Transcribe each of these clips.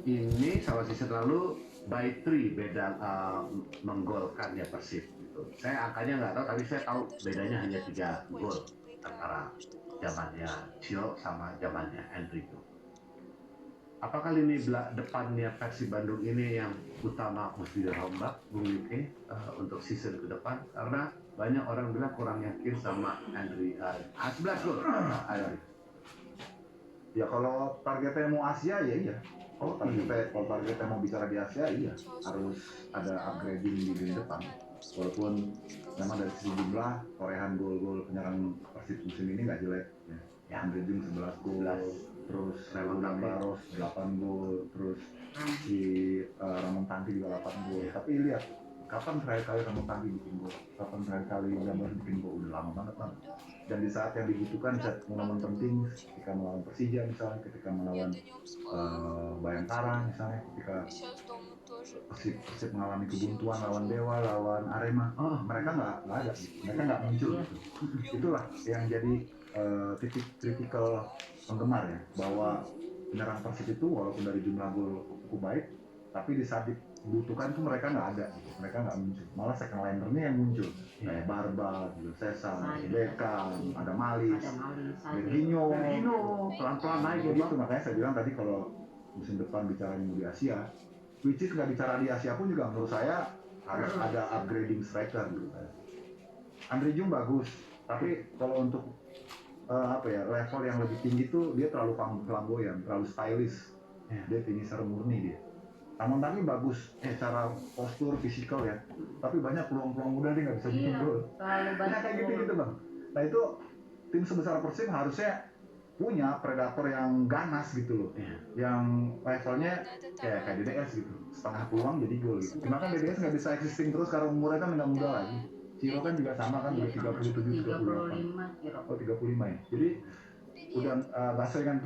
Ini sama season lalu by 3 beda menggolkannya Persib gitu. Saya angkanya nggak tahu, tapi saya tahu bedanya hanya 3 gol antara zamannya Cio sama zamannya Enrico. Apakah lini depannya Persib Bandung ini yang utama mesti dirombak, Bung Yuki, untuk season ke depan? Karena banyak orang bilang kurang yakin sama Andri. 11 gol. Ya kalau targetnya mau Asia ya iya. Kalau targetnya mau bicara di Asia iya, harus ada upgrading di lini depan. Walaupun memang dari sisi jumlah torehan gol-gol penyerang Persib musim ini nggak jelek ya. Andre Jung 11 gol, terus Roland Barros 8 gol, terus si Ramon Tanti juga 8 gol. Tapi lihat kapan terakhir kali Ramon Tanti bikin gol? Kapan terakhir kali Gambar bikin gol? Udah lama banget. Dan di saat yang dibutuhkan, saat momen penting, ketika melawan Persija misalnya, ketika melawan Bayangkara misalnya, ketika Persib mengalami kebuntuan lawan Dewa, lawan Arema, mereka nggak ada, mereka nggak muncul gitu. Itulah yang jadi titik kritikal penggemar ya, bahwa penyerang Persib itu walaupun dari jumlah gol cukup baik, tapi di saat dibutuhkan tuh mereka nggak ada, mereka nggak muncul, malah second linernya yang muncul, kayak Barba, Cesar, Beckham, ada Malis, Berginho, pelan-pelan naik gitu. Makanya saya bilang tadi kalau musim depan bicara di Asia, which is nggak bicara di Asia pun juga menurut saya harus ada upgrading striker gitu. Andre Jung bagus, tapi kalau untuk level yang lebih tinggi tuh dia terlalu flamboyan, terlalu stylish. Dia finisher murni dia. Ramon Tani bagus secara postur fisikal ya, tapi banyak peluang-peluang muda dia nggak bisa bikin gol. Kayak gitu bang. Nah itu tim sebesar Persib harusnya punya predator yang ganas gitu loh, yang levelnya kayak DDS gitu, setengah peluang jadi gol gitu. Cuma kan DDS nggak bisa existing terus karena umurnya kan nggak muda lagi. Ciro kan juga sama kan, udah 37, 38. Oh 35 ya. Jadi udah sesuai dengan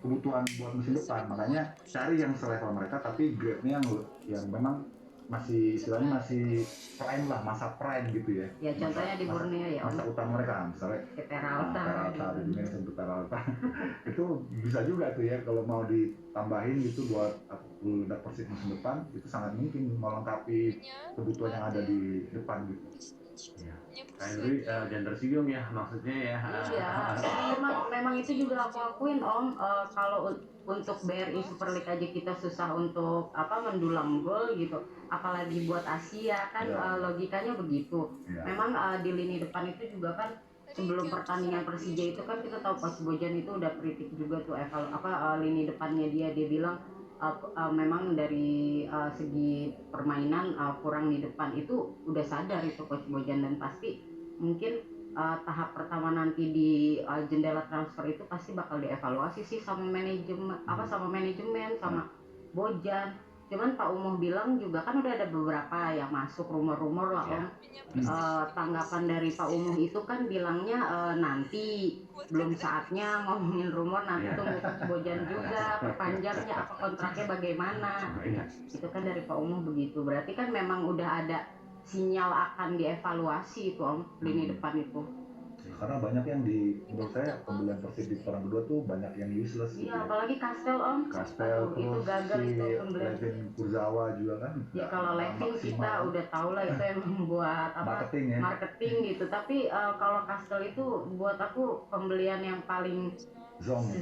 kebutuhan buat musim depan. Makanya cari yang selevel mereka tapi grade-nya yang memang masih istilahnya masih prime lah, masa prime gitu ya. Ya contohnya di Borneo ya. Masa utama mereka misalnya Peralta, di dimensi untuk Peralta. Itu bisa juga tuh ya kalau mau ditambahin gitu buat Persib musim depan, itu sangat mungkin melengkapi kebutuhan yang ada di depan gitu. Ya. Henry jangan tersinggung ya maksudnya ya. Iya, memang itu juga aku akuin Om. Kalau untuk BRI Super League aja kita susah untuk mendulang gol gitu, apalagi buat Asia kan. Logikanya begitu. Memang di lini depan itu juga kan sebelum pertandingan Persija itu kan kita tahu Coach Bojan itu udah kritik juga tuh lini depannya dia bilang memang dari segi permainan kurang di depan. Itu udah sadar itu Coach Bojan, dan pasti mungkin tahap pertama nanti di jendela transfer itu pasti bakal dievaluasi sih sama manajemen sama Bojan. Cuman Pak Umuh bilang juga kan udah ada beberapa yang masuk rumor-rumor lah Om. Tanggapan dari Pak Umuh itu kan bilangnya nanti belum saatnya ngomongin rumor, nanti tunggu Coach Bojan juga perpanjangnya apa kontraknya bagaimana. Itu kan dari Pak Umuh begitu. Berarti kan memang udah ada sinyal akan dievaluasi itu Om, lini depan itu. Karena banyak yang menurut saya pembelian Persib di putaran kedua tuh banyak yang useless gitu. Iya, apalagi Kastel Om. Kastel itu gagal si itu pembelian. Levin Kurzawa juga kan. Ya kalau Levin kita udah tahu lah itu yang membuat marketing gitu. Tapi kalau Kastel itu buat aku pembelian yang paling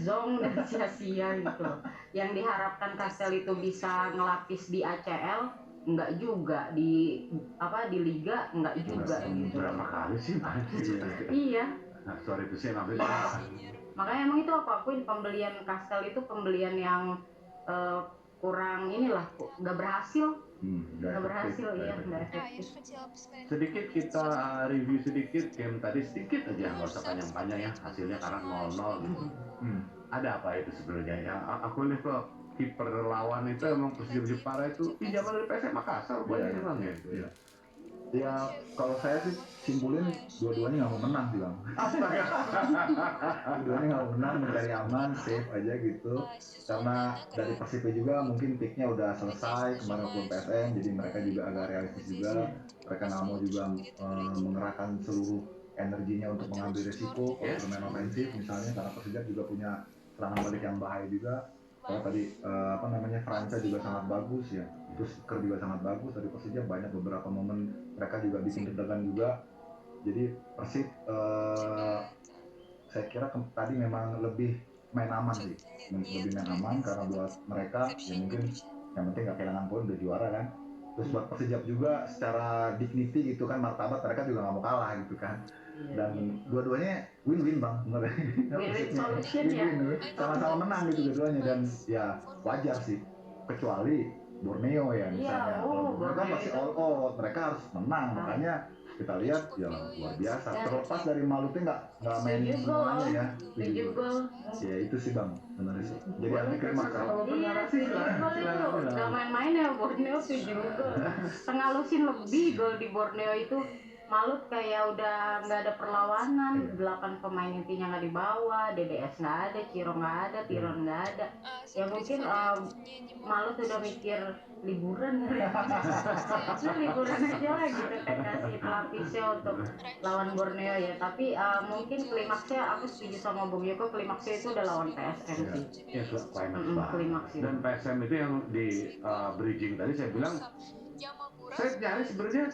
zong dan sia-sia gitu. Yang diharapkan Kastel itu bisa ngelapis di ACL, enggak juga di liga, enggak juga gitu. Berapa kali sih? Iya. Nah, sorry itu sih maksudnya. Makanya emang itu aku akuin pembelian Kastel itu pembelian yang kurang nggak berhasil. Nggak berhasil, nggak efektif. Sedikit kita review sedikit game tadi, sedikit aja, nggak usah panjang-panjang ya, hasilnya karena 0-0 gitu. Ada apa itu sebenarnya ya? Aku lihat kok kiper lawan itu emang Persija Jepara itu pinjaman dari PSM Makassar banyak emang ya. Ya kalau saya sih simpulin dua-duanya nggak mau menang bilang. Dua-duanya nggak mau menang, mencari aman, safe aja gitu. Karena dari Persib juga mungkin picknya udah selesai kemarin waktu PSM, jadi mereka juga agak realistis juga. Mereka nggak mau juga mengerahkan seluruh energinya untuk mengambil resiko kalau bermain ofensif misalnya, karena Persija juga punya serangan balik yang bahaya juga. Kalau tadi Franca juga sangat bagus ya. Terus Ker juga sangat bagus dari Persija, banyak beberapa momen mereka juga bikin deg-degan juga. Jadi Persib saya kira tadi memang lebih main aman sih, lebih main aman karena buat mereka ya mungkin yang penting nggak kehilangan poin udah juara kan. Terus buat Persijap juga secara dignity gitu kan, martabat mereka juga nggak mau kalah gitu kan. Dan dua-duanya win-win bang, bener. Win-win solution ya. Win-win, sama-sama menang gitu dua-duanya dan ya wajar sih. Kecuali Borneo ya misalnya, kalau Borneo kan pasti all out, mereka harus menang, makanya kita lihat ya luar biasa. Terlepas dari Malute nggak main semuanya ya. 7 gol. Ya itu sih bang, benar sih. Jadi anti klimaks ya. Iya, 7 gol itu nggak main-main ya Borneo 7 gol. Setengah lusin lebih gol di Borneo itu. Malut kayak udah nggak ada perlawanan, 8 pemain intinya nggak dibawa, DDS nggak ada, Ciro nggak ada, Tiron nggak ada. Ya mungkin Malut udah mikir liburan ya. Liburan aja lah gitu kan, kasih pelapisnya untuk lawan Borneo ya. Tapi mungkin klimaksnya aku setuju sama Bung Yoko, klimaksnya itu udah lawan PSM sih. Ya, Klimaks itu. Dan PSM itu yang di bridging tadi saya bilang, saya nyari sebenarnya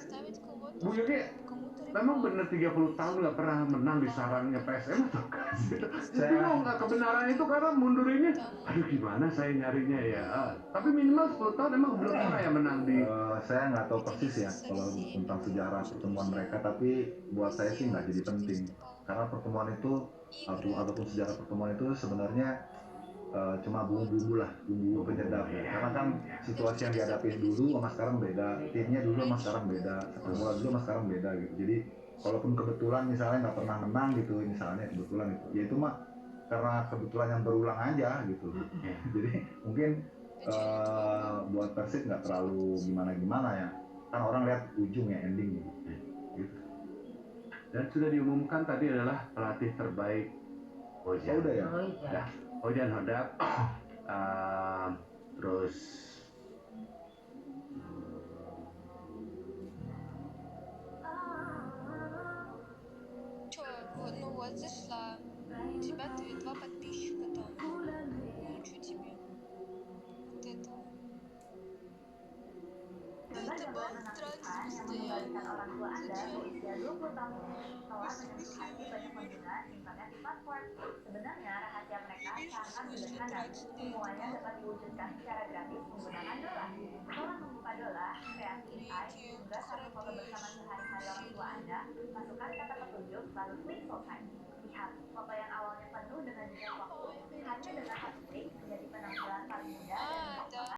Bu Yogi memang benar 30 tahun nggak pernah menang di sarangnya PSM atau kan? Saya bingung nggak kebenaran itu karena mundurinnya, aduh gimana saya nyarinya ya. Tapi minimal 10 tahun emang belum pernah ya menang di. Saya nggak tahu persis ya kalau tentang sejarah pertemuan mereka, tapi buat saya sih nggak jadi penting karena pertemuan itu ataupun sejarah pertemuan itu sebenarnya cuma bumbu-bumbu lah, bumbu penyedap ya. Karena kan situasi yang dihadapi dulu sama sekarang beda, timnya dulu sama sekarang beda, sepak bola dulu sama sekarang beda gitu. Jadi kalaupun kebetulan misalnya nggak pernah menang gitu, misalnya kebetulan ya itu mah karena kebetulan yang berulang aja gitu. Jadi mungkin buat Persib nggak terlalu gimana-gimana ya. Kan orang lihat ujung ya, ending gitu. Dan sudah diumumkan tadi adalah pelatih terbaik Ojan. Oh, udah ya? Udah. Ojan Hodap, terus Ну вот зашла. У тебя 2 подписчика там. Ничего тебе. Вот это. Это бал тратить постоянно. Sebenarnya rahasia mereka sangat sederhana. Semuanya dapat diwujudkan secara gratis menggunakan dola. Setelah membuka dola, kreasi AI juga satu foto bersama sehari-hari orang tua Anda, masukkan kata petunjuk, lalu klik selesai. Lihat, foto yang awalnya penuh dengan jejak waktu, hanya dengan satu klik menjadi penampilan paling mudah dan